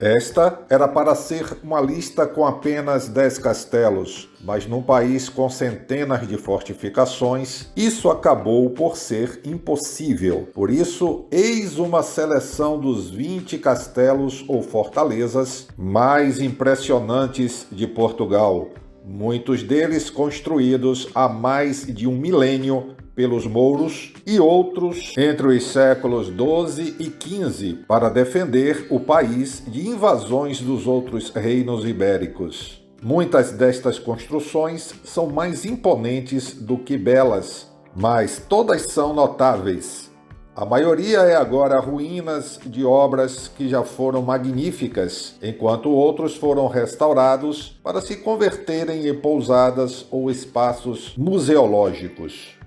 Esta era para ser uma lista com apenas 10 castelos, mas num país com centenas de fortificações, isso acabou por ser impossível. Por isso, eis uma seleção dos 20 castelos ou fortalezas mais impressionantes de Portugal, muitos deles construídos há mais de um milênio pelos mouros e outros entre os séculos XII e XV para defender o país de invasões dos outros reinos ibéricos. Muitas destas construções são mais imponentes do que belas, mas todas são notáveis. A maioria é agora ruínas de obras que já foram magníficas, enquanto outros foram restaurados para se converterem em pousadas ou espaços museológicos.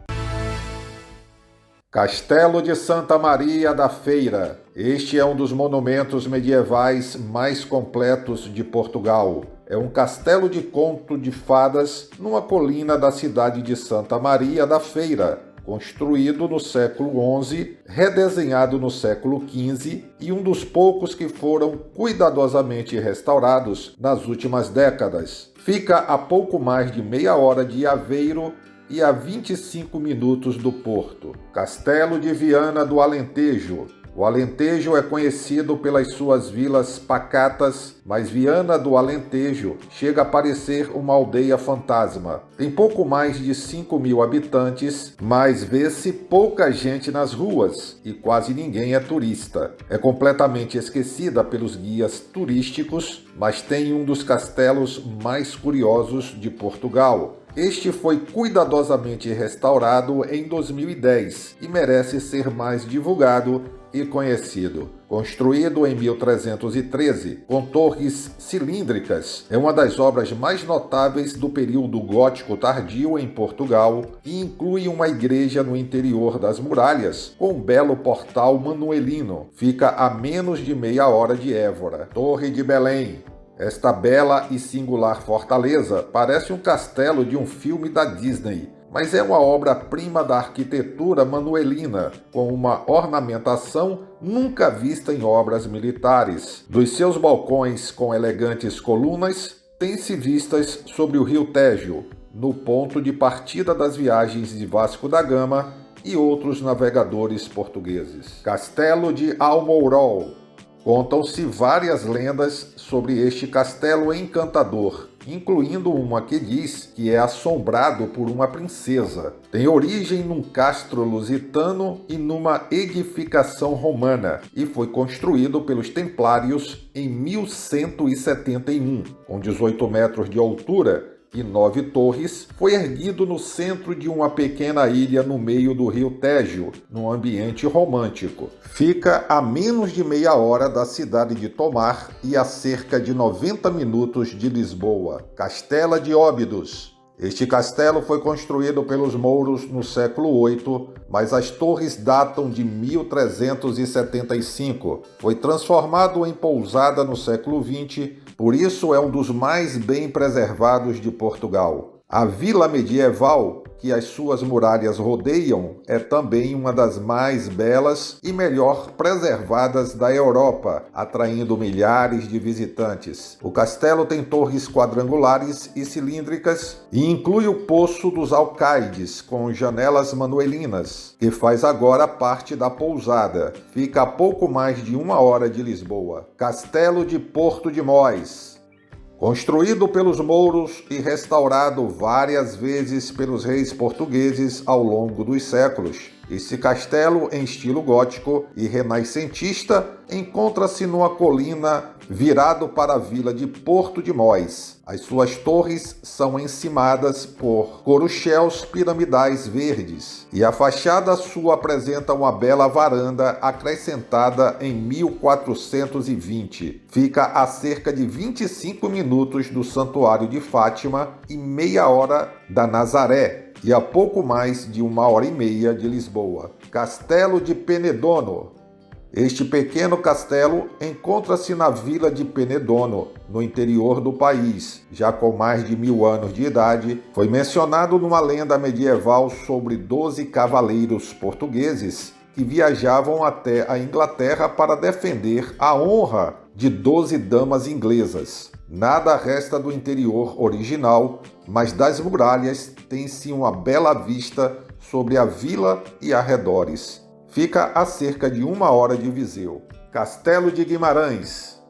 Castelo de Santa Maria da Feira. Este é um dos monumentos medievais mais completos de Portugal. É um castelo de conto de fadas numa colina da cidade de Santa Maria da Feira, construído no século XI, redesenhado no século XV e um dos poucos que foram cuidadosamente restaurados nas últimas décadas. Fica a pouco mais de meia hora de Aveiro e a 25 minutos do Porto. Castelo de Viana do Alentejo. O Alentejo é conhecido pelas suas vilas pacatas, mas Viana do Alentejo chega a parecer uma aldeia fantasma. Tem pouco mais de 5.000 habitantes, mas vê-se pouca gente nas ruas e quase ninguém é turista. É completamente esquecida pelos guias turísticos, mas tem um dos castelos mais curiosos de Portugal. Este foi cuidadosamente restaurado em 2010 e merece ser mais divulgado e conhecido. Construído em 1313, com torres cilíndricas, é uma das obras mais notáveis do período gótico tardio em Portugal e inclui uma igreja no interior das muralhas, com um belo portal manuelino. Fica a menos de meia hora de Évora. Torre de Belém. Esta bela e singular fortaleza parece um castelo de um filme da Disney, mas é uma obra-prima da arquitetura manuelina, com uma ornamentação nunca vista em obras militares. Dos seus balcões com elegantes colunas, tem-se vistas sobre o rio Tejo, no ponto de partida das viagens de Vasco da Gama e outros navegadores portugueses. Castelo de Almourol. Contam-se várias lendas sobre este castelo encantador, incluindo uma que diz que é assombrado por uma princesa. Tem origem num castro lusitano e numa edificação romana, e foi construído pelos templários em 1171, com 18 metros de altura e 9 torres, foi erguido no centro de uma pequena ilha no meio do rio Tejo, num ambiente romântico. Fica a menos de meia hora da cidade de Tomar e a cerca de 90 minutos de Lisboa. Castela de Óbidos. Este castelo foi construído pelos mouros no século VIII, mas as torres datam de 1375. Foi transformado em pousada no século XX, por isso é um dos mais bem preservados de Portugal. A vila medieval, que as suas muralhas rodeiam, é também uma das mais belas e melhor preservadas da Europa, atraindo milhares de visitantes. O castelo tem torres quadrangulares e cilíndricas e inclui o Poço dos Alcaides, com janelas manuelinas, que faz agora parte da pousada. Fica a pouco mais de uma hora de Lisboa. Castelo de Porto de Mós. Construído pelos mouros e restaurado várias vezes pelos reis portugueses ao longo dos séculos, esse castelo, em estilo gótico e renascentista, encontra-se numa colina virado para a vila de Porto de Mós. As suas torres são encimadas por corucheus piramidais verdes, e a fachada sul apresenta uma bela varanda acrescentada em 1420. Fica a cerca de 25 minutos do Santuário de Fátima e meia hora da Nazaré, e a pouco mais de uma hora e meia de Lisboa. Castelo de Penedono. Este pequeno castelo encontra-se na vila de Penedono, no interior do país. Já com mais de 1000 anos de idade, foi mencionado numa lenda medieval sobre 12 cavaleiros portugueses que viajavam até a Inglaterra para defender a honra de 12 damas inglesas. Nada resta do interior original, mas das muralhas tem-se uma bela vista sobre a vila e arredores. Fica a cerca de 1 hora de Viseu. Castelo de Guimarães.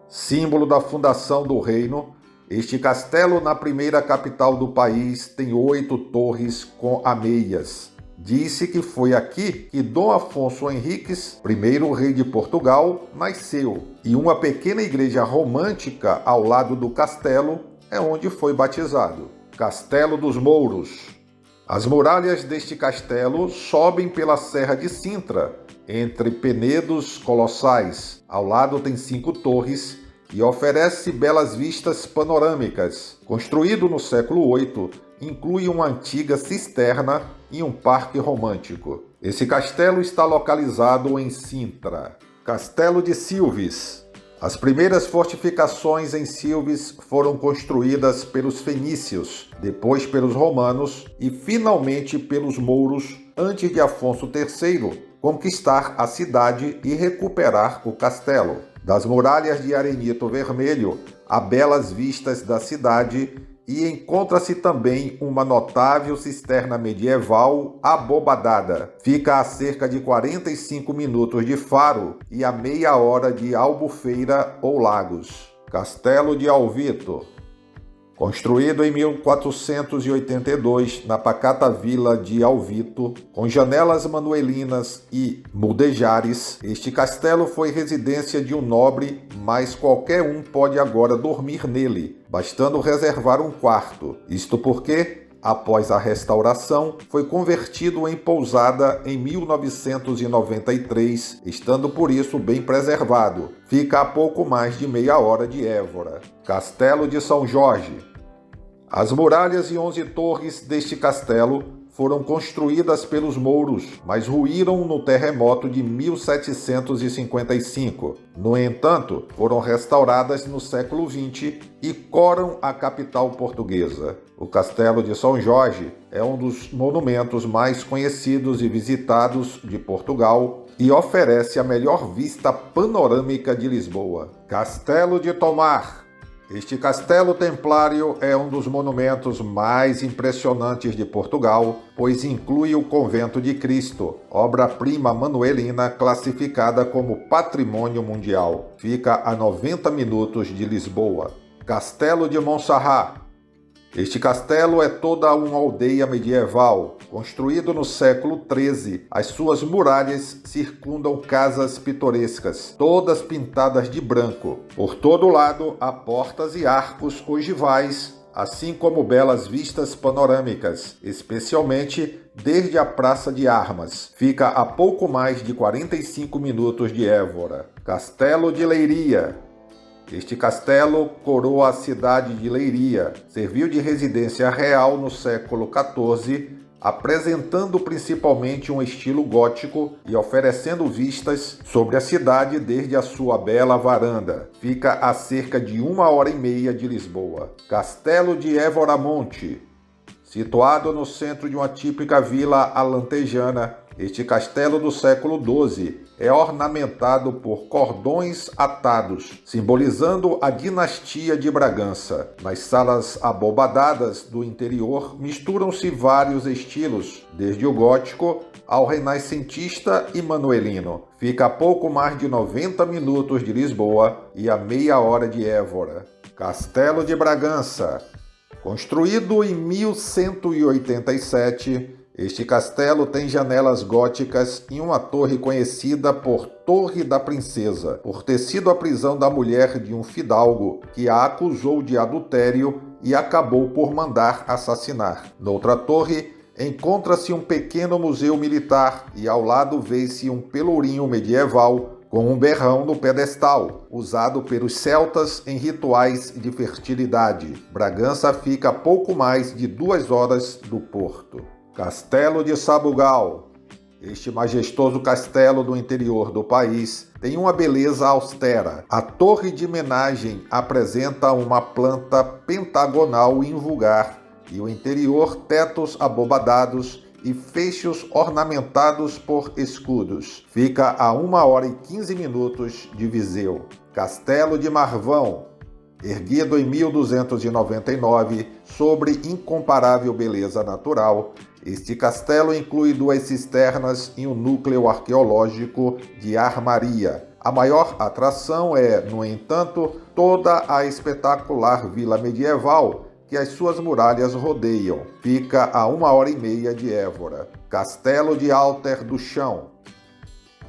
Símbolo da fundação do reino, este castelo, na primeira capital do país, tem 8 torres com ameias. Disse que foi aqui que Dom Afonso Henriques, primeiro rei de Portugal, nasceu, e uma pequena igreja romântica ao lado do castelo é onde foi batizado. Castelo dos Mouros. As muralhas deste castelo sobem pela Serra de Sintra, entre penedos colossais. Ao lado tem 5 torres e oferece belas vistas panorâmicas. Construído no século VIII, inclui uma antiga cisterna e um parque romântico. Esse castelo está localizado em Sintra. Castelo de Silves. As primeiras fortificações em Silves foram construídas pelos fenícios, depois pelos romanos e finalmente pelos mouros, antes de Afonso III conquistar a cidade e recuperar o castelo. Das muralhas de arenito vermelho há belas vistas da cidade e encontra-se também uma notável cisterna medieval abobadada. Fica a cerca de 45 minutos de Faro e a meia hora de Albufeira ou Lagos. Castelo de Alvito. Construído em 1482 na pacata vila de Alvito, com janelas manuelinas e mudejares, este castelo foi residência de um nobre, mas qualquer um pode agora dormir nele, bastando reservar um quarto. Isto porque, após a restauração, foi convertido em pousada em 1993, estando por isso bem preservado. Fica a pouco mais de meia hora de Évora. Castelo de São Jorge. As muralhas e 11 torres deste castelo foram construídas pelos mouros, mas ruíram no terremoto de 1755. No entanto, foram restauradas no século XX e coram a capital portuguesa. O Castelo de São Jorge é um dos monumentos mais conhecidos e visitados de Portugal e oferece a melhor vista panorâmica de Lisboa. Castelo de Tomar. Este castelo templário é um dos monumentos mais impressionantes de Portugal, pois inclui o Convento de Cristo, obra-prima manuelina classificada como Patrimônio Mundial. Fica a 90 minutos de Lisboa. Castelo de Montserrat. Este castelo é toda uma aldeia medieval. Construído no século XIII, as suas muralhas circundam casas pitorescas, todas pintadas de branco. Por todo lado há portas e arcos ogivais, assim como belas vistas panorâmicas, especialmente desde a Praça de Armas. Fica a pouco mais de 45 minutos de Évora. Castelo de Leiria. Este castelo coroa a cidade de Leiria, serviu de residência real no século XIV, apresentando principalmente um estilo gótico e oferecendo vistas sobre a cidade desde a sua bela varanda. Fica a cerca de 1 hora e meia de Lisboa. Castelo de Évora Monte. Situado no centro de uma típica vila alentejana, este castelo do século XII é ornamentado por cordões atados, simbolizando a dinastia de Bragança. Nas salas abobadadas do interior misturam-se vários estilos, desde o gótico ao renascentista e manuelino. Fica a pouco mais de 90 minutos de Lisboa e a meia hora de Évora. Castelo de Bragança. Construído em 1187, este castelo tem janelas góticas e uma torre conhecida por Torre da Princesa, por ter sido a prisão da mulher de um fidalgo que a acusou de adultério e acabou por mandar assassinar. Noutra torre, encontra-se um pequeno museu militar e ao lado vê-se um pelourinho medieval com um berrão no pedestal, usado pelos celtas em rituais de fertilidade. Bragança fica a pouco mais de 2 horas do porto. Castelo de Sabugal. Este majestoso castelo do interior do país tem uma beleza austera. A torre de homenagem apresenta uma planta pentagonal invulgar e o interior tetos abobadados e fechos ornamentados por escudos. Fica a 1h15 de Viseu. Castelo de Marvão, erguido em 1299, sobre incomparável beleza natural, este castelo inclui 2 cisternas e um núcleo arqueológico de armaria. A maior atração é, no entanto, toda a espetacular vila medieval que as suas muralhas rodeiam. Fica a 1h30 de Évora. Castelo de Alter do Chão.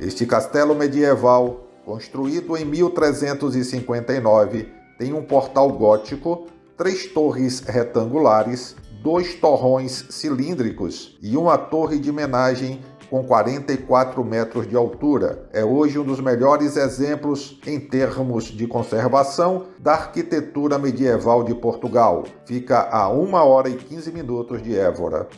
Este castelo medieval, construído em 1359, tem um portal gótico, 3 torres retangulares, 2 torrões cilíndricos e uma torre de homenagem com 44 metros de altura. É hoje um dos melhores exemplos em termos de conservação da arquitetura medieval de Portugal. Fica a 1h15 de Évora.